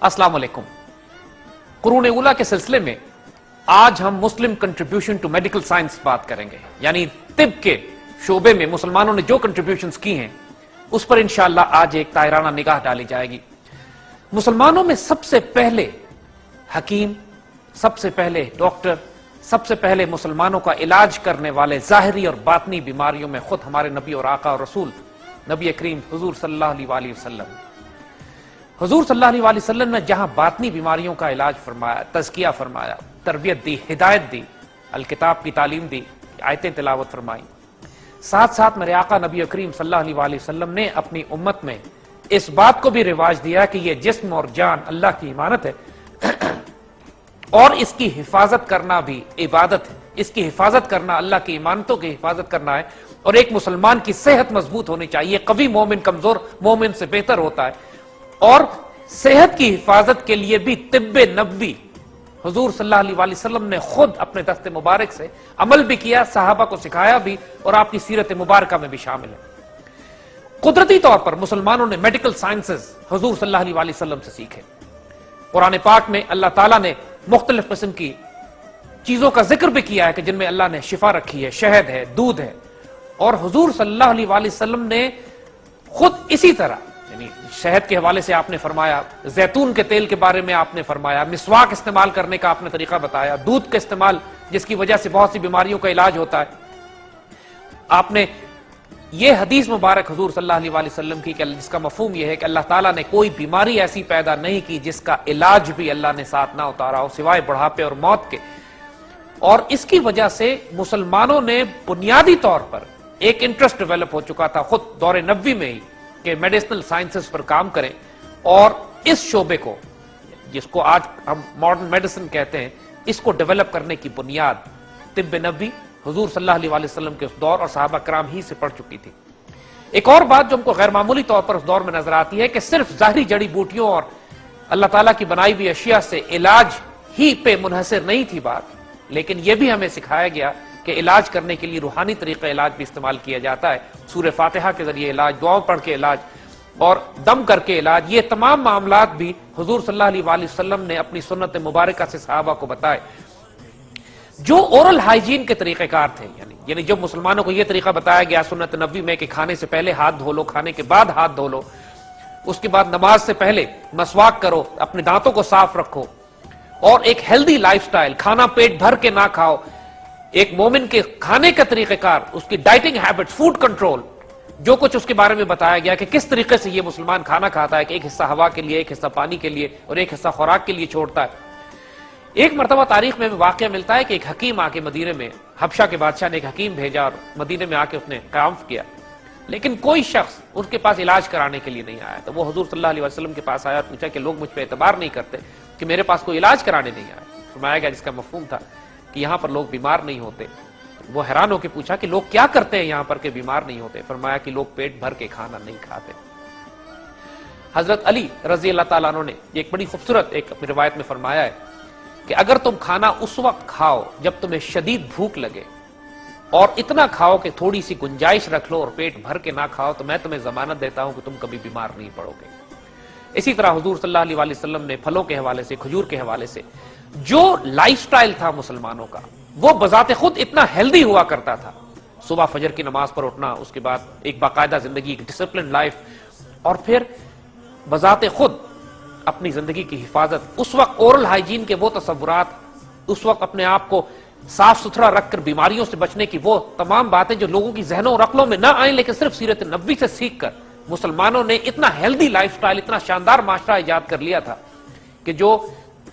السلام علیکم۔ قرون اولا کے سلسلے میں آج ہم مسلم کنٹریبیوشن ٹو میڈیکل سائنس بات کریں گے، یعنی طب کے شعبے میں مسلمانوں نے جو کنٹریبیوشنز کی ہیں اس پر انشاءاللہ آج ایک طائرانہ نگاہ ڈالی جائے گی۔ مسلمانوں میں سب سے پہلے حکیم، سب سے پہلے ڈاکٹر، سب سے پہلے مسلمانوں کا علاج کرنے والے ظاہری اور باطنی بیماریوں میں خود ہمارے نبی اور آقا اور رسول نبی کریم حضور صلی اللہ علیہ وآلہ وسلم۔ حضور صلی اللہ علیہ وآلہ وسلم نے جہاں باطنی بیماریوں کا علاج فرمایا، تزکیہ فرمایا، تربیت دی، ہدایت دی، الکتاب کی تعلیم دی، آیتیں تلاوت فرمائی، ساتھ ساتھ میرے آقا نبی کریم صلی اللہ علیہ وآلہ وسلم نے اپنی امت میں اس بات کو بھی رواج دیا کہ یہ جسم اور جان اللہ کی امانت ہے اور اس کی حفاظت کرنا بھی عبادت ہے۔ اس کی حفاظت کرنا اللہ کی امانتوں کی حفاظت کرنا ہے، اور ایک مسلمان کی صحت مضبوط ہونی چاہیے۔ قوی مومن کمزور مومن سے بہتر ہوتا ہے، اور صحت کی حفاظت کے لیے بھی طب نبوی حضور صلی اللہ علیہ وآلہ وسلم نے خود اپنے دست مبارک سے عمل بھی کیا، صحابہ کو سکھایا بھی، اور آپ کی سیرت مبارکہ میں بھی شامل ہے۔ قدرتی طور پر مسلمانوں نے میڈیکل سائنسز حضور صلی اللہ علیہ وآلہ وسلم سے سیکھے۔ قرآن پاک میں اللہ تعالیٰ نے مختلف قسم کی چیزوں کا ذکر بھی کیا ہے کہ جن میں اللہ نے شفا رکھی ہے، شہد ہے، دودھ ہے، اور حضور صلی اللہ علیہ وآلہ وسلم نے خود اسی طرح، یعنی شہد کے حوالے سے آپ نے فرمایا، زیتون کے تیل کے بارے میں آپ نے فرمایا، مسواک استعمال کرنے کا آپ نے طریقہ بتایا، دودھ کا استعمال جس کی وجہ سے بہت سی بیماریوں کا علاج ہوتا ہے۔ آپ نے یہ حدیث مبارک حضور صلی اللہ علیہ وآلہ وسلم کی کہ جس کا مفہوم یہ ہے کہ اللہ تعالیٰ نے کوئی بیماری ایسی پیدا نہیں کی جس کا علاج بھی اللہ نے ساتھ نہ اتارا ہو سوائے بڑھاپے اور موت کے، اور اس کی وجہ سے مسلمانوں نے بنیادی طور پر ایک انٹرسٹ ڈیولپ ہو چکا تھا خود دور نبوی میں ہی کہ میڈیسنل سائنسز پر کام کریں، اور اس شعبے کو جس کو آج ہم ماڈرن میڈیسن کہتے ہیں، اس کو ڈیولپ کرنے کی بنیاد طب نبوی حضور صلی اللہ علیہ وآلہ وسلم کے اس دور اور صحابہ کرام ہی سے پڑ چکی تھی۔ ایک اور بات جو ہم کو غیر معمولی طور پر اس دور میں نظر آتی ہے کہ صرف ظاہری جڑی بوٹیوں اور اللہ تعالیٰ کی بنائی ہوئی اشیاء سے علاج ہی پہ منحصر نہیں تھی بات، لیکن یہ بھی ہمیں سکھایا گیا کہ علاج کرنے کے لیے روحانی طریقہ علاج بھی استعمال کیا جاتا ہے۔ سورہ فاتحہ کے ذریعے علاج، دعاؤں پڑھ کے علاج، اور دم کر کے علاج، یہ تمام معاملات بھی حضور صلی اللہ علیہ وآلہ وسلم نے اپنی سنت مبارکہ سے صحابہ کو بتائے۔ جو اورل ہائیجین کے طریقہ کار تھے، یعنی جب مسلمانوں کو یہ طریقہ بتایا گیا سنت نبوی میں کہ کھانے سے پہلے ہاتھ دھو لو، کھانے کے بعد ہاتھ دھو لو، اس کے بعد نماز سے پہلے مسواک کرو، اپنے دانتوں کو صاف رکھو، اور ایک ہیلدی لائف سٹائل، کھانا پیٹ بھر کے نہ کھاؤ، ایک مومن کے کھانے کا طریقہ کار، اس کی ڈائٹنگ ہیبٹ، فوڈ کنٹرول، جو کچھ اس کے بارے میں بتایا گیا کہ کس طریقے سے یہ مسلمان کھانا کھاتا ہے کہ ایک حصہ ہوا کے لیے، ایک حصہ پانی کے لیے، اور ایک حصہ خوراک کے لیے چھوڑتا ہے۔ ایک مرتبہ تاریخ میں واقعہ ملتا ہے کہ ایک حکیم آ کے مدینے میں، حبشہ کے بادشاہ نے ایک حکیم بھیجا اور مدینے میں آ کے اس نے قیام کیا، لیکن کوئی شخص ان کے پاس علاج کرانے کے لیے نہیں آیا۔ تو وہ حضور صلی اللہ علیہ وسلم کے پاس آیا اور پوچھا کہ لوگ مجھ پہ اعتبار نہیں کرتے کہ میرے پاس کوئی علاج کرانے نہیں آیا۔ فرمایا گیا جس کا مفہوم تھا کہ یہاں پر لوگ بیمار نہیں ہوتے۔ وہ حیران ہو کے پوچھا کہ لوگ کیا کرتے ہیں یہاں پر کہ بیمار نہیں ہوتے؟ فرمایا کہ لوگ پیٹ بھر کے کھانا نہیں کھاتے۔ حضرت علی رضی اللہ تعالیٰ عنہ نے ایک بڑی خوبصورت ایک اپنی روایت میں فرمایا ہے کہ اگر تم کھانا اس وقت کھاؤ جب تمہیں شدید بھوک لگے، اور اتنا کھاؤ کہ تھوڑی سی گنجائش رکھ لو اور پیٹ بھر کے نہ کھاؤ، تو میں تمہیں ضمانت دیتا ہوں کہ تم کبھی بیمار نہیں پڑو گے۔ اسی طرح حضور صلی اللہ علیہ وآلہ وسلم نے پھلوں کے حوالے سے، کھجور کے حوالے سے، جو لائف سٹائل تھا مسلمانوں کا وہ بذات خود اتنا ہیلدی ہوا کرتا تھا۔ صبح فجر کی نماز پر اٹھنا، اس کے بعد ایک باقاعدہ زندگی، ایک ڈسپلن لائف، اور پھر بذات خود اپنی زندگی کی حفاظت۔ اس وقت اورل ہائیجین کے وہ تصورات، اس وقت اپنے آپ کو صاف ستھرا رکھ کر بیماریوں سے بچنے کی وہ تمام باتیں جو لوگوں کی ذہنوں اور عقلوں میں نہ آئیں، لیکن صرف سیرت نبوی سے سیکھ کر مسلمانوں نے اتنا ہیلدی لائف سٹائل، اتنا شاندار معاشرہ ایجاد کر لیا تھا کہ جو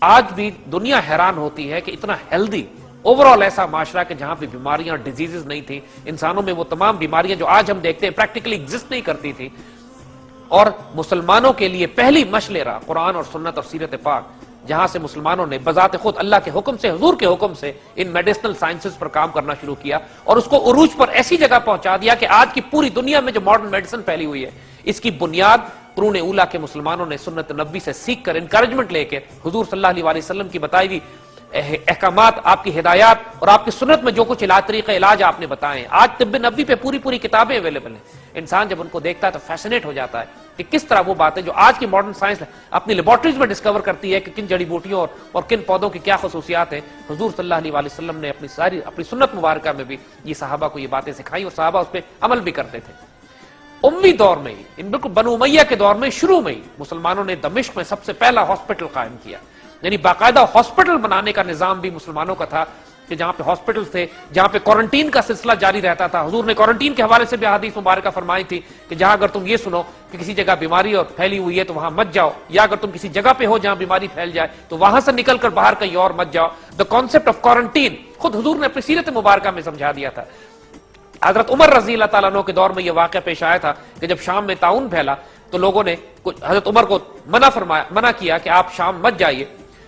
آج بھی دنیا حیران ہوتی ہے کہ اتنا ہیلدی اوورآل ایسا معاشرہ کہ جہاں پہ بیماریاں اور ڈیزیزز نہیں تھی، انسانوں میں وہ تمام بیماریاں جو آج ہم دیکھتے ہیں پریکٹیکلی ایگزسٹ نہیں کرتی تھی، اور مسلمانوں کے لیے پہلی مشعل راہ قرآن اور سنت اور سیرت پاک، جہاں سے مسلمانوں نے بذات خود اللہ کے حکم سے، حضور کے حکم سے ان میڈیسنل سائنسز پر کام کرنا شروع کیا، اور اس کو عروج پر ایسی جگہ پہنچا دیا کہ آج کی پوری دنیا میں جو ماڈرن میڈیسن پھیلی ہوئی ہے، اس کی بنیاد قرون اولا کے مسلمانوں نے سنت نبوی سے سیکھ کر، انکریجمنٹ لے کے، حضور صلی اللہ علیہ وآلہ وسلم کی بتائی ہوئی احکامات، آپ کی ہدایات اور آپ کی سنت میں جو کچھ طریقہ علاج آپ نے بتائے ہیں، آج طب نبوی پہ پوری کتابیں اویلیبل ہیں. انسان جب ان کو دیکھتا ہے تو فیسنیٹ ہو جاتا ہے کہ کس طرح وہ باتیں جو آج کی ماڈرن سائنس اپنی لیبارٹریز میں ڈسکور کرتی ہے کہ کن جڑی بوٹیوں اور کن پودوں کی کیا خصوصیات ہیں، حضور صلی اللہ علیہ وسلم نے اپنی سنت مبارکہ میں بھی یہ صحابہ کو یہ باتیں سکھائی اور صحابہ اس پہ عمل بھی کرتے تھے. امی دور میں ہی، بالکل بنو امیہ کے دور میں شروع میں ہی مسلمانوں نے دمشق میں سب سے پہلا ہاسپٹل قائم کیا. یعنی باقاعدہ ہاسپٹل بنانے کا نظام بھی مسلمانوں کا تھا کہ جہاں پہ ہاسپٹل تھے، جہاں پہ کوارنٹین کا سلسلہ جاری رہتا تھا. حضور نے کوارنٹین کے حوالے سے بھی حدیث مبارکہ فرمائی تھی کہ جہاں اگر تم یہ سنو کہ کسی جگہ بیماری اور پھیلی ہوئی ہے تو وہاں مت جاؤ، یا اگر تم کسی جگہ پہ ہو جہاں بیماری پھیل جائے تو وہاں سے نکل کر باہر کہیں اور مت جاؤ. دا کانسیپٹ آف کوارنٹین خود حضور نے اپنی سیرت مبارکہ میں سمجھا دیا تھا. حضرت عمر رضی اللہ تعالیٰ عنہ کے دور میں یہ واقعہ پیش آیا تھا کہ جب شام میں طاعون پھیلا تو لوگوں نے حضرت عمر کو منع کیا کہ آپ شام مت جائیے.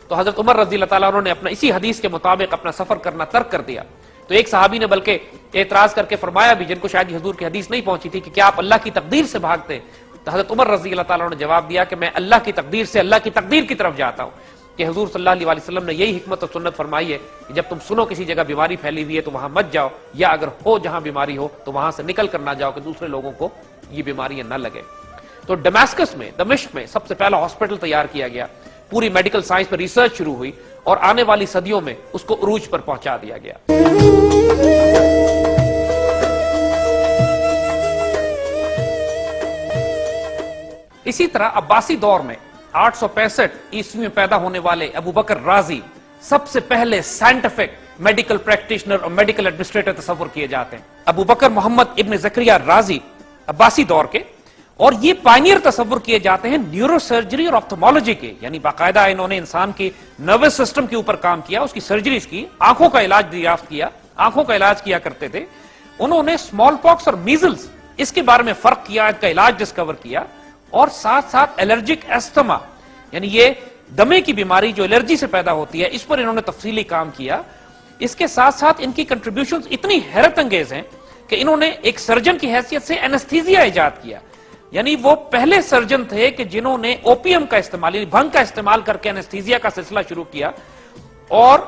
تو حضرت عمر رضی اللہ تعالیٰ عنہ نے اپنا اسی حدیث کے مطابق اپنا سفر کرنا ترک کر دیا. تو ایک صحابی نے بلکہ اعتراض کر کے فرمایا بھی، جن کو شاید حضور کی حدیث نہیں پہنچی تھی، کہ کیا آپ اللہ کی تقدیر سے بھاگتے ہیں؟ تو حضرت عمر رضی اللہ تعالیٰ عنہ نے جواب دیا کہ میں اللہ کی تقدیر سے اللہ کی تقدیر کی طرف جاتا ہوں، کہ حضور صلی اللہ علیہ وسلم نے یہی حکمت اور سنت فرمائی ہے کہ جب تم سنو کسی جگہ بیماری پھیلی ہوئی ہے تو وہاں مت جاؤ، یا اگر ہو جہاں بیماری ہو تو وہاں سے نکل کر نہ جاؤ کہ دوسرے لوگوں کو یہ بیماریاں نہ لگے. تو ڈماسکس میں، دمشق میں سب سے پہلا ہاسپٹل تیار کیا گیا. پوری میڈیکل سائنس پر ریسرچ شروع ہوئی اور آنے والی صدیوں میں اس کو عروج پر پہنچا دیا گیا. اسی طرح عباسی دور میں 865 عیسوی میں پیدا ہونے والے ابو بکر رازی سب سے پہلے سائنٹیفک میڈیکل پریکٹیشنر اور میڈیکل ایڈمنسٹریٹر تصور کیے جاتے ہیں. ابو بکر محمد ابن زکریا رازی عباسی دور کے، اور یہ پائنیئر تصور کیے جاتے ہیں نیورو سرجری اور آپتھمالوجی کے. یعنی باقاعدہ انہوں نے انسان کی نروس سسٹم کے اوپر کام کیا، اس کی سرجریز کی، آنکھوں کا علاج دریافت کیا، آنکھوں کا علاج کیا کرتے تھے. انہوں نے اسمال پاکس اور میزلز اس کے بارے میں فرق کیا، ان کا علاج ڈسکور کیا، اور ساتھ ساتھ الرجک ایستھما یعنی یہ دمے کی بیماری جو الرجی سے پیدا ہوتی ہے اس پر انہوں نے تفصیلی کام کیا. اس کے ساتھ ساتھ ان کی کنٹریبیوشنز اتنی حیرت انگیز ہیں کہ انہوں نے ایک سرجن کی حیثیت سے اینستھیزیا ایجاد کیا. یعنی وہ پہلے سرجن تھے کہ جنہوں نے اوپیم کا استعمال یعنی بھنگ کا استعمال کر کے اینستھیزیا کا سلسلہ شروع کیا، اور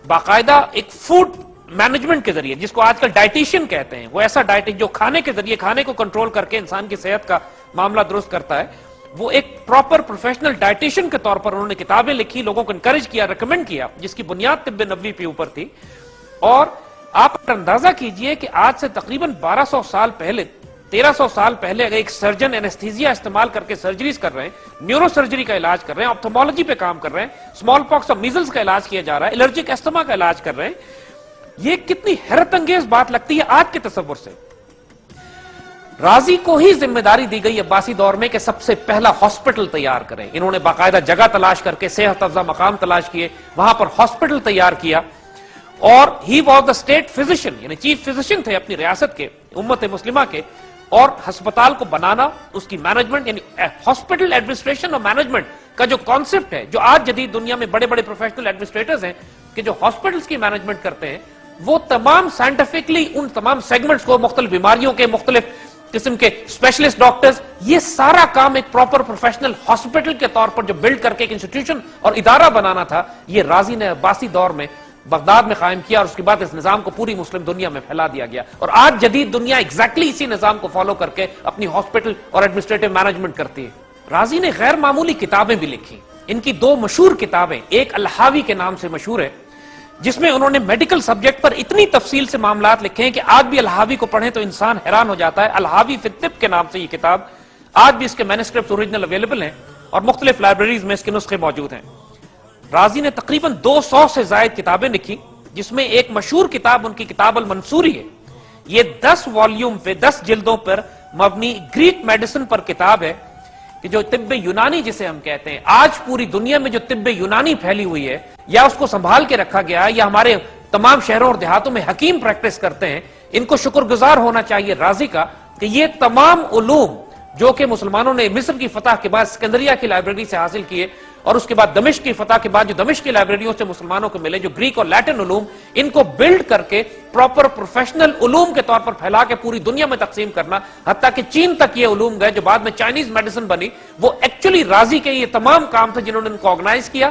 باقاعدہ ایک فوڈ مینجمنٹ کے ذریعے، جس کو آج کل ڈائٹیشین کہتے ہیں، وہ ایسا ڈائٹ جو کھانے کے ذریعے کھانے کو کنٹرول کر کے انسان کی صحت کا معاملہ درست کرتا ہے، وہ ایک پراپر پروفیشنل ڈائٹیشین کے طور پر انہوں نے کتابیں لکھی، لوگوں کو انکریج کیا، ریکمینڈ کیا، جس کی بنیاد طب نبوی پہ اوپر تھی. اور آپ اندازہ کیجئے کہ آج سے تقریباً 1200 سال پہلے، 1300 سال پہلے اگر ایک سرجن اینستھیزیا استعمال کر کے سرجریز کر رہے ہیں، نیورو سرجری کا علاج کر رہے ہیں، آپتھمالوجی پہ کام کر رہے ہیں، اسمال پاکس اور میزلز کا علاج کیا جا رہا ہے، الرجک ایستھما کا علاج کر رہے ہیں، یہ کتنی حیرت انگیز بات لگتی ہے آج کے تصور سے. رازی کو ہی ذمہ داری دی گئی عباسی دور میں کہ سب سے پہلا ہاسپٹل تیار کریں. انہوں نے باقاعدہ جگہ تلاش کر کے صحت افزا مقام تلاش کیے، وہاں پر ہاسپٹل تیار کیا، اور he was the state physician یعنی چیف فزیشین تھے اپنی ریاست کے، امت مسلمہ کے. اور ہسپتال کو بنانا، اس کی مینجمنٹ یعنی ہاسپٹل ایڈمنسٹریشن اور مینجمنٹ کا جو کانسیپٹ ہے، جو آج جدید دنیا میں بڑے بڑے پروفیشنل ایڈمنسٹریٹرز ہیں کہ جو ہاسپٹلز کی مینجمنٹ کرتے ہیں، وہ تمام سائنٹیفکلی ان تمام سیگمنٹس کو، مختلف بیماریوں کے مختلف قسم کے اسپیشلسٹ ڈاکٹرز، یہ سارا کام ایک پراپر پروفیشنل ہاسپٹل کے طور پر جو بلڈ کر کے ایک انسٹیٹیوشن اور ادارہ بنانا تھا، یہ رازی نے عباسی دور میں بغداد میں قائم کیا، اور اس کے بعد اس نظام کو پوری مسلم دنیا میں پھیلا دیا گیا. اور آج جدید دنیا ایگزیکٹلی اسی نظام کو فالو کر کے اپنی ہاسپٹل اور ایڈمنسٹریٹو مینجمنٹ کرتی ہے. رازی نے غیر معمولی کتابیں بھی لکھی. ان کی 2 مشہور کتابیں، ایک الحاوی کے نام سے مشہور ہے، جس میں انہوں نے میڈیکل سبجیکٹ پر اتنی تفصیل سے معاملات لکھے ہیں کہ آج بھی الحاوی کو پڑھیں تو انسان حیران ہو جاتا ہے. الحاوی فی الطب کے نام سے یہ کتاب، آج بھی اس کے مینuscripts اوریجنل اویلیبل ہیں اور مختلف لائبریریز میں اس کے نسخے موجود ہیں. رازی نے تقریباً 200 سے زائد کتابیں لکھی، جس میں ایک مشہور کتاب ان کی کتاب المنصوری ہے. یہ 10 والیوم پہ 10 جلدوں پر مبنی گریک میڈیسن پر کتاب ہے کہ جو طب یونانی جسے ہم کہتے ہیں، آج پوری دنیا میں جو طب یونانی پھیلی ہوئی ہے یا اس کو سنبھال کے رکھا گیا ہے، یا ہمارے تمام شہروں اور دیہاتوں میں حکیم پریکٹس کرتے ہیں، ان کو شکر گزار ہونا چاہیے رازی کا کہ یہ تمام علوم جو کہ مسلمانوں نے مصر کی فتح کے بعد اسکندریہ کی لائبریری سے حاصل کیے، اور اس کے بعد دمشق کی فتح کے بعد جو دمشق کی لائبریریوں سے مسلمانوں کو ملے، جو گریک اور لیٹن علوم، ان کو بلڈ کر کے پراپر پروفیشنل علوم کے طور پر پھیلا کے پوری دنیا میں تقسیم کرنا، حتیٰ کہ چین تک یہ علوم گئے جو بعد میں چائنیز میڈیسن بنی، وہ ایکچولی رازی کے یہ تمام کام تھے جنہوں نے ان کو آرگنائز کیا،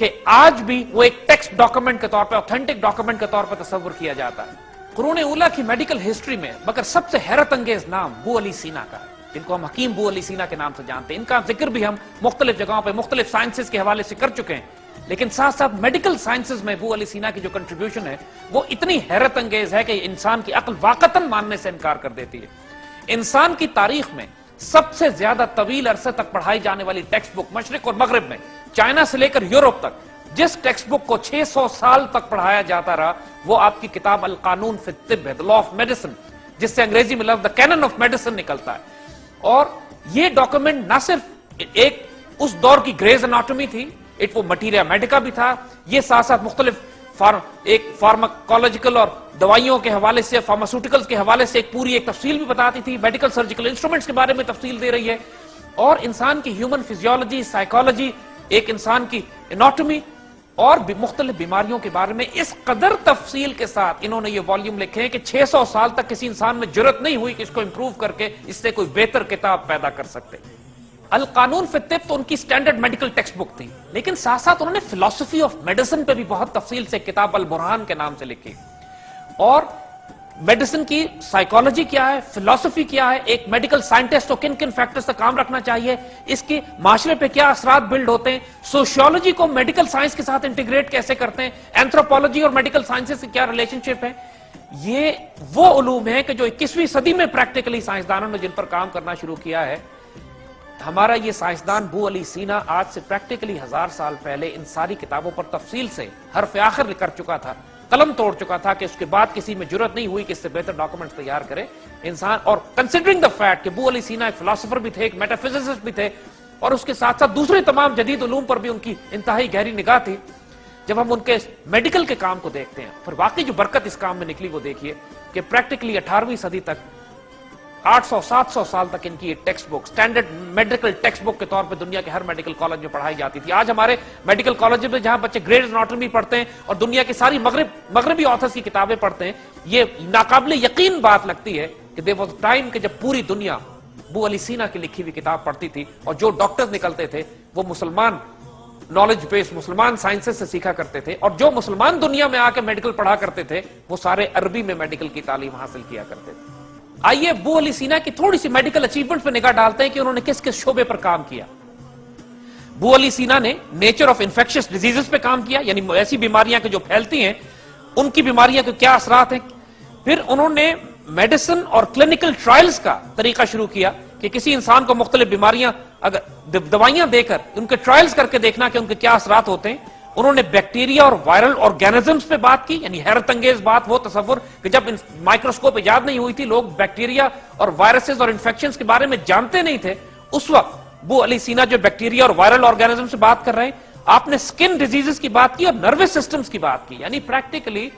کہ آج بھی وہ ایک ٹیکسٹ ڈاکومنٹ کے طور پہ، اوتھینٹک ڈاکومنٹ کے طور پہ تصور کیا جاتا ہے۔ قرون اولیٰ کی میڈیکل ہسٹری میں مگر سب سے حیرت انگیز نام بو علی سینا کا ہے، جن کو ہم حکیم بو علی سینا کے نام سے جانتے ہیں۔ ان کا ذکر بھی ہم مختلف جگہوں پہ مختلف سائنسز کے حوالے سے کر چکے ہیں، لیکن ساتھ ساتھ میڈیکل سائنسز میں بو علی سینا کی جو کنٹریبیوشن ہے وہ اتنی حیرت انگیز ہے کہ انسان کی عقل واقعتاً ماننے سے انکار کر دیتی ہے۔ انسان کی تاریخ میں سب سے زیادہ طویل عرصے تک پڑھائی جانے والی ٹیکسٹ بک مشرق اور مغرب میں، چائنا سے لے کر یورپ تک، جس ٹیکسٹ بک کو 600 سال تک پڑھایا جاتا رہا، وہ آپ کی کتاب القانون فی الطب ہے، دی لا آف میڈیسن، جس سے انگریزی میں لفظ دی کینن آف میڈیسن نکلتا ہے۔ اور یہ ڈاکومنٹ نہ صرف ایک اس دور کی گریز اناٹومی تھی، وہ مٹیریا میڈیکا بھی تھا، یہ ساتھ ساتھ مختلف ایک فارماکولوجیکل اور دوائیوں کے حوالے سے، فارماسیوٹیکلز کے حوالے سے ایک پوری ایک تفصیل بھی بتاتی تھی، میڈیکل سرجیکل انسٹرومنٹس کے بارے میں تفصیل دے رہی ہے، اور انسان کی ہیومن فزیولوجی، سائیکالوجی، ایک انسان کی اناٹومی اور بھی مختلف بیماریوں کے بارے میں اس قدر تفصیل کے ساتھ انہوں نے یہ والیوم لکھے ہیں کہ 600 سال تک کسی انسان میں جرت نہیں ہوئی کہ اس کو امپروو کر کے اس سے کوئی بہتر کتاب پیدا کر سکتے۔ القانون فی الطب تو ان کی سٹینڈرڈ میڈیکل ٹیکسٹ بک تھی، لیکن ساتھ ساتھ انہوں نے فلسفی آف میڈیسن پہ بھی بہت تفصیل سے کتاب البرہان کے نام سے لکھی، اور میڈیسن کی سائیکالوجی کیا ہے، فلسفی کیا ہے، ایک میڈیکل سائنٹسٹ کو کن کن فیکٹرز سے کام رکھنا چاہیے، اس کی معاشرے پہ کیا اثرات بلڈ ہوتے ہیں، سوشیولوجی کو میڈیکل سائنس کے ساتھ انٹیگریٹ کیسے کرتے ہیں، اینتھروپولوجی اور میڈیکل سائنسز کی کیا ریلیشن شپ ہے۔ یہ وہ علوم ہیں کہ جو 21ویں صدی میں پریکٹیکلی سائنسدانوں نے جن پر کام کرنا شروع کیا ہے۔ ہمارا یہ سائنسدان بو علی سینا آج سے پریکٹیکلی 1000 سال پہلے ان ساری کتابوں پر تفصیل سے حرف آخر کر چکا تھا، قلم توڑ چکا تھا، کہ اس کے بعد کسی میں جرت نہیں ہوئی کہ اس سے بہتر ڈاکومنٹس تیار کرے انسان۔ اور کنسیڈرنگ دا فیکٹ کہ بو علی سینا ایک فلاسفر بھی تھے، ایک میٹافزسسٹ بھی تھے، اور اس کے ساتھ ساتھ دوسرے تمام جدید علوم پر بھی ان کی انتہائی گہری نگاہ تھی، جب ہم ان کے میڈیکل کے کام کو دیکھتے ہیں، پھر واقعی جو برکت اس کام میں نکلی وہ دیکھیے کہ پریکٹیکلی 18ویں صدی تک 800-700 سال تک ان کی یہ text book standard medical text book کے طور پہ دنیا کے ہر میڈیکل کالج میں پڑھائی جاتی تھی۔ آج ہمارے میڈیکل کالج میں جہاں بچے گریڈ اناٹومی پڑھتے ہیں اور دنیا کی ساری مغربی آتھرز کی کتابیں پڑھتے ہیں، یہ ناقابل یقین بات لگتی ہے کہ دیر واز ٹائم کہ جب پوری دنیا بو علی سینا کی لکھی ہوئی کتاب پڑھتی تھی، اور جو ڈاکٹرز نکلتے تھے وہ مسلمان نالج بیس، مسلمان سائنسز سے سیکھا کرتے تھے، اور جو مسلمان دنیا میں آ کے میڈیکل پڑھا کرتے تھے وہ سارے عربی میں میڈیکل کی تعلیم حاصل کیا کرتے تھے۔ آئیے بو علی سینا کی تھوڑی سی میڈیکل اچیومنٹ پہ نگاہ ڈالتے ہیں کہ انہوں نے کس کس شعبے پر کام کیا۔ بو علی سینا نے نیچر آف انفیکشس ڈیزیزز پہ کام کیا، یعنی ایسی بیماریاں کہ جو پھیلتی ہیں ان کی بیماریاں کے کیا اثرات ہیں۔ پھر انہوں نے میڈیسن اور کلینکل ٹرائلز کا طریقہ شروع کیا کہ کسی انسان کو مختلف بیماریاں اگر دوائیاں دے کر ان کے ٹرائلز کر کے دیکھنا کہ ان کے کیا اثرات ہوتے ہیں۔ انہوں نے بیکٹیریا اور وائرل آرگینزمز پہ بات کی، یعنی حیرت انگیز بات وہ تصور کہ جب مائکروسکوپ ایجاد نہیں ہوئی تھی، لوگ بیکٹیریا اور وائرسز اور انفیکشنز کے بارے میں جانتے نہیں تھے، اس وقت بو علی سینا جو بیکٹیریا اور وائرل آرگینزم سے بات کر رہے ہیں، آپ نے سکن ڈیزیزز کی بات کی اور نروس سسٹمز کی بات کی، یعنی پریکٹیکلی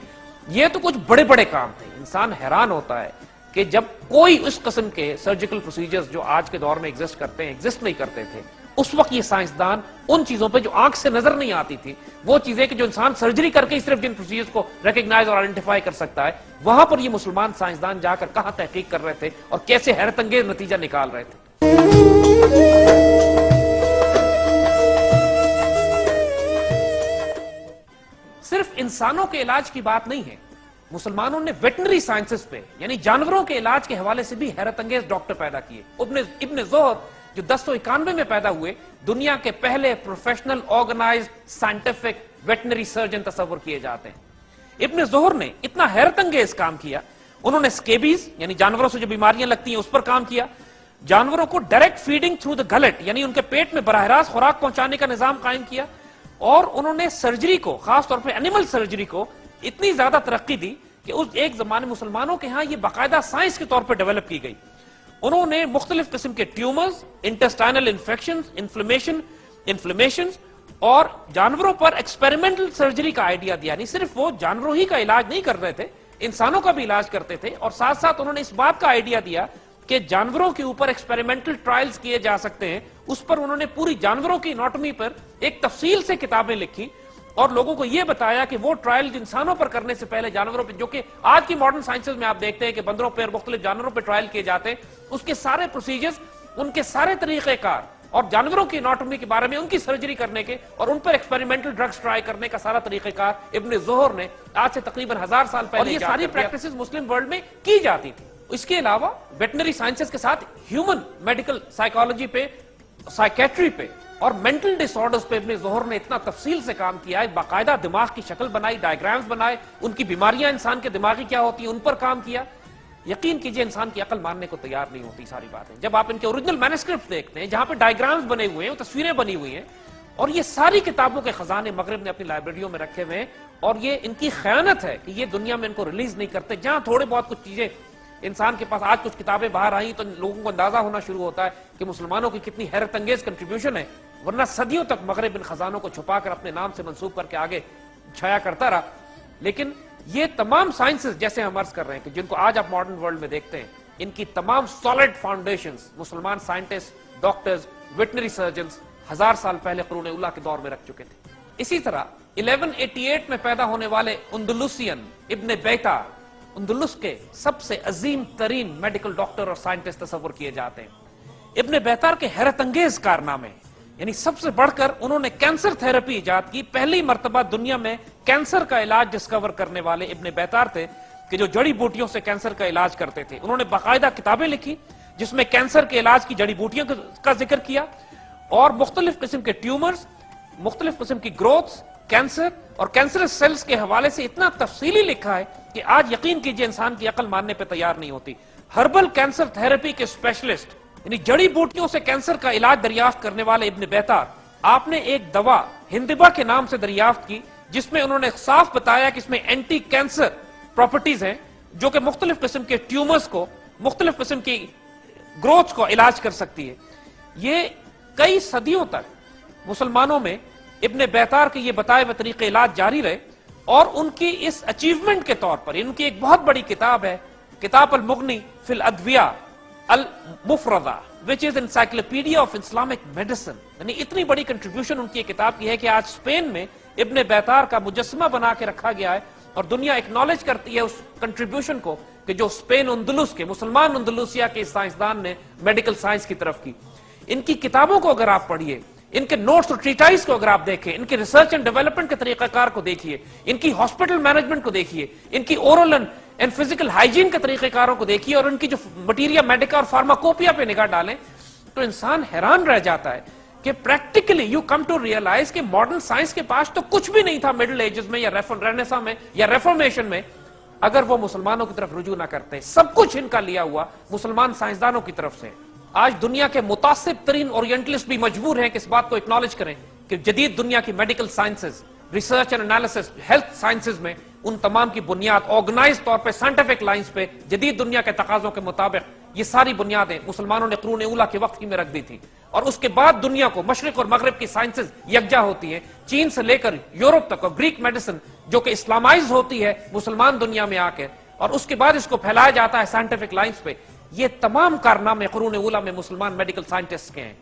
یہ تو کچھ بڑے بڑے کام تھے۔ انسان حیران ہوتا ہے کہ جب کوئی اس قسم کے سرجیکل پروسیجرز جو آج کے دور میں ایگزسٹ کرتے ہیں ایگزسٹ نہیں کرتے تھے، اس وقت یہ سائنسدان ان چیزوں پہ جو آنکھ سے نظر نہیں آتی تھی، وہ چیزیں کہ جو انسان سرجری کر کے صرف جن پروسیجرز کو ریکگنائز اور آئیڈینٹیفائی کر سکتا ہے، وہاں پر یہ مسلمان سائنسدان جا کر کہاں تحقیق کر رہے تھے اور کیسے حیرت انگیز نتیجہ نکال رہے تھے۔ صرف انسانوں کے علاج کی بات نہیں ہے، مسلمانوں نے ویٹنری سائنسز پہ یعنی جانوروں کے علاج کے حوالے سے بھی حیرت انگیز ڈاکٹر پیدا کیے۔ ابن زہر جو 1091 میں پیدا ہوئے، دنیا کے پہلے professional organised scientific veterinary surgeon تصور کیے جاتے ہیں۔ ابن زہر نے اتنا حیرت انگیز کام کیا، انہوں نے سکیبیز یعنی جانوروں سے جو بیماریاں لگتی ہیں اس پر کام کیا، جانوروں کو direct feeding through the guilt یعنی ان کے پیٹ میں براہ راست خوراک پہنچانے کا نظام قائم کیا، اور انہوں نے سرجری کو، خاص طور پہ اینیمل سرجری کو اتنی زیادہ ترقی دی کہ اس ایک زمانے مسلمانوں کے ہاں یہ باقاعدہ سائنس کے طور پر ڈیولپ کی گئی۔ انہوں نے مختلف قسم کے ٹیومرز، انٹسٹائنل انفیکشنز، انفلیمیشنز اور جانوروں پر ایکسپیریمنٹل سرجری کا آئیڈیا دیا۔ نہیں صرف وہ جانوروں ہی کا علاج نہیں کر رہے تھے، انسانوں کا بھی علاج کرتے تھے، اور ساتھ ساتھ انہوں نے اس بات کا آئیڈیا دیا کہ جانوروں کے اوپر ایکسپیریمنٹل ٹرائلز کیے جا سکتے ہیں۔ اس پر انہوں نے پوری جانوروں کی اناٹومی پر ایک تفصیل سے کتابیں لکھی اور لوگوں کو یہ بتایا کہ وہ ٹرائل انسانوں پر کرنے سے پہلے جانوروں پہ، جو کہ آج کی ماڈرن سائنسز میں آپ دیکھتے ہیں کہ بندروں پہ اور مختلف جانوروں پہ ٹرائل کیے جاتے ہیں، اس کے سارے پروسیجرز، ان کے سارے طریقہ کار اور جانوروں کی اناٹومی کے بارے میں ان کی سرجری کرنے کے اور ان پر ایکسپیریمنٹل ڈرگز ٹرائی کرنے کا سارا طریقہ کار ابن زہر نے آج سے تقریباً 1000 سال پہلے، اور یہ ساری پریکٹسز مسلم ورلڈ میں کی جاتی تھی. اس کے علاوہ ویٹنری سائنسز کے ساتھ ہیومن میڈیکل سائیکالوجی پہ، سائیکیٹری پہ اور مینٹل ڈس آرڈرز پہ ابن زہر نے اتنا تفصیل سے کام کیا ہے. باقاعدہ دماغ کی شکل بنائی، ڈائیگرامز بنائے، ان کی بیماریاں انسان کے دماغی کیا ہوتی ہیں ان پر کام کیا. یقین کیجئے انسان کی عقل ماننے کو تیار نہیں ہوتی ساری باتیں. جب آپ ان کے اوریجنل مینuscripts دیکھتے ہیں جہاں پہ ڈائیگرامز بنے ہوئے ہیں، تصویریں بنی ہوئی ہیں، اور یہ ساری کتابوں کے خزانے مغرب نے اپنی لائبریریوں میں رکھے ہوئے ہیں، اور یہ ان کی خیانت ہے کہ یہ دنیا میں ان کو ریلیز نہیں کرتے. جہاں تھوڑے بہت کچھ چیزیں انسان کے پاس، آج کچھ کتابیں باہر آئیں تو لوگوں کو اندازہ ہونا شروع ہوتا ہے کہ مسلمانوں کی کتنی حیرت انگیز کنٹریبیوشن ہے، ورنہ صدیوں تک مغرب ان خزانوں کو چھپا کر اپنے نام سے منسوب کر کے آگے چھایا کرتا رہا. لیکن یہ تمام سائنسز جیسے ہم عرض کر رہے ہیں کہ جن کو آج آپ ماڈرن ورلڈ میں دیکھتے ہیں، ان کی تمام سالڈ فاؤنڈیشنز مسلمان سائنٹسٹ، ڈاکٹرز، ویٹنری سرجنز 1000 سال پہلے قرون اولیٰ کے دور میں رکھ چکے تھے. اسی طرح 1188 میں پیدا ہونے والے اندلسین ابن بیتار اندلس کے سب سے عظیم ترین میڈیکل ڈاکٹر اور سائنٹسٹ تصور کیے جاتے ہیں. ابن بیتار کے حیرت انگیز کارنامے، یعنی سب سے بڑھ کر انہوں نے کینسر تھراپی ایجاد کی. پہلی مرتبہ دنیا میں کینسر کا علاج ڈسکور کرنے والے ابن بیتار تھے کہ جو جڑی بوٹیوں سے کینسر کا علاج کرتے تھے. انہوں نے باقاعدہ کتابیں لکھی جس میں کینسر کے علاج کی جڑی بوٹیوں کا ذکر کیا، اور مختلف قسم کے ٹیومرز، مختلف قسم کی گروتھس، کینسر اور کینسرس سیلز کے حوالے سے اتنا تفصیلی لکھا ہے کہ آج یقین کیجئے انسان کی عقل ماننے پہ تیار نہیں ہوتی. ہربل کینسر تھراپی کے اسپیشلسٹ، یعنی جڑی بوٹیوں سے کینسر کا علاج دریافت کرنے والے ابن بیتار، آپ نے ایک دوا ہندبا کے نام سے دریافت کی جس میں انہوں نے صاف بتایا کہ اس میں اینٹی کینسر پراپرٹیز ہیں جو کہ مختلف قسم کے ٹیومرز کو، مختلف قسم کی گروتھ کو علاج کر سکتی ہے. یہ کئی صدیوں تک مسلمانوں میں ابن بیتار کے یہ بتائے ہوئے طریقے علاج جاری رہے، اور ان کی اس اچیومنٹ کے طور پر ان کی ایک بہت بڑی کتاب ہے کتاب المغنی فی الادویہ المفردہ which is encyclopedia of Islamic medicine. یعنی اتنی بڑی کنٹریبیوشن ان کی کتاب کی ہے کہ آج اسپین میں ابن بیتار کا مجسمہ بنا کے رکھا گیا ہے، اور دنیا ایکنالج کرتی ہے اس کنٹریبیوشن کو کہ جو اسپین اندلس کے مسلمان اندلوسیا کے سائنسدان نے میڈیکل سائنس کی طرف کی. ان کی کتابوں کو اگر آپ پڑھیے، ان کے نوٹس اور ٹریٹائز کو اگر آپ دیکھیں، ان کے ریسرچ اینڈ ڈیولپمنٹ کے طریقہ کار کو دیکھیے، ان کی ہاسپٹل مینجمنٹ کو دیکھیے، ان کی اورل اینڈ فزیکل ہائیجین کے طریقہ کاروں کو دیکھیے، اور ان کی جو مٹیریا میڈیکا اور فارماکوپیا پہ نگاہ ڈالیں تو انسان حیران رہ جاتا ہے کہ practically you come to realise کہ ماڈرن سائنس کے پاس تو کچھ بھی نہیں تھا مڈل ایجز میں یا رینیساں میں یا ریفارمیشن میں اگر وہ مسلمانوں کی طرف رجوع نہ کرتے. سب کچھ ان کا لیا ہوا مسلمان سائنسدانوں کی طرف سے. آج دنیا کے متعصب ترین اورینٹلسٹ بھی مجبور ہیں کہ اس بات کو اکنالج کریں کہ جدید دنیا کی medical sciences, research and analysis, health sciences میں ان تمام کی بنیاد آرگنائز طور پہ سائنٹیفک لائنز پہ جدید دنیا کے تقاضوں کے مطابق یہ ساری بنیادیں مسلمانوں نے قرون اولیٰ کے وقت کی میں رکھ دی تھی. اور اس کے بعد دنیا کو مشرق اور مغرب کی سائنسز یکجا ہوتی ہیں، چین سے لے کر یورپ تک، اور گریک میڈیسن جو کہ اسلامائز ہوتی ہے مسلمان دنیا میں آ کے، اور اس کے بعد اس کو پھیلایا جاتا ہے سائنٹیفک لائنز پہ. یہ تمام کارنامے قرون اولیٰ میں مسلمان میڈیکل سائنٹسٹ کے ہیں.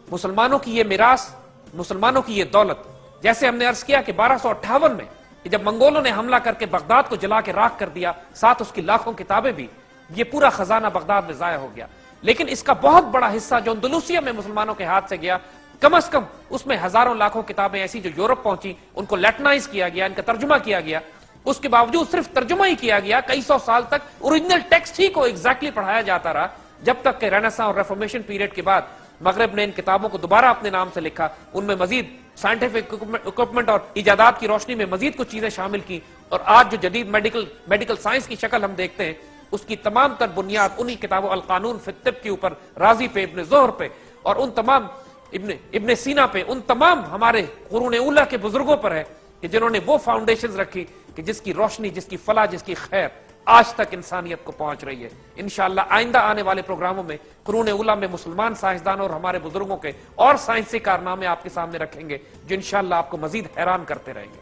مسلمانوں کی یہ میراث، مسلمانوں کی یہ دولت، جیسے ہم نے عرض کیا کہ 1258 میں جب منگولوں نے حملہ کر کے بغداد کو جلا کے راکھ کر دیا، ساتھ اس کی لاکھوں کتابیں بھی، یہ پورا خزانہ بغداد میں ضائع ہو گیا. لیکن اس کا بہت بڑا حصہ جو اندلوسیہ میں مسلمانوں کے ہاتھ سے گیا، کم از کم اس میں ہزاروں لاکھوں کتابیں ایسی جو یورپ پہنچی، ان کو لیٹنائز کیا گیا، ان کا ترجمہ کیا گیا. اس کے باوجود صرف ترجمہ ہی کیا گیا، کئی سو سال تک اوریجنل ٹیکسٹ ہی کو ایگزیکٹلی پڑھایا جاتا رہا، جب تک کہ رینیساں اور ریفارمیشن پیریڈ کے بعد مغرب نے ان کتابوں کو دوبارہ اپنے نام سے لکھا، ان میں مزید سائنٹیفک اکوپمنٹ اور ایجادات کی روشنی میں مزید کچھ چیزیں شامل کی. اور آج جو جدید میڈیکل سائنس کی شکل ہم دیکھتے ہیں، اس کی تمام تر بنیاد انہی کتابوں القانون فی الطب کے اوپر، رازی پہ، ابن زہر پہ، اور ان تمام ابن سینا پہ، ان تمام ہمارے قرون اولیٰ کے بزرگوں پر ہے کہ جنہوں نے وہ فاؤنڈیشنز رکھی کہ جس کی روشنی، جس کی فلاح، جس کی خیر آج تک انسانیت کو پہنچ رہی ہے. انشاءاللہ آئندہ آنے والے پروگراموں میں قرون اولیٰ میں مسلمان سائنسدانوں اور ہمارے بزرگوں کے اور سائنسی کارنامے آپ کے سامنے رکھیں گے جو انشاءاللہ آپ کو مزید حیران کرتے رہیں گے.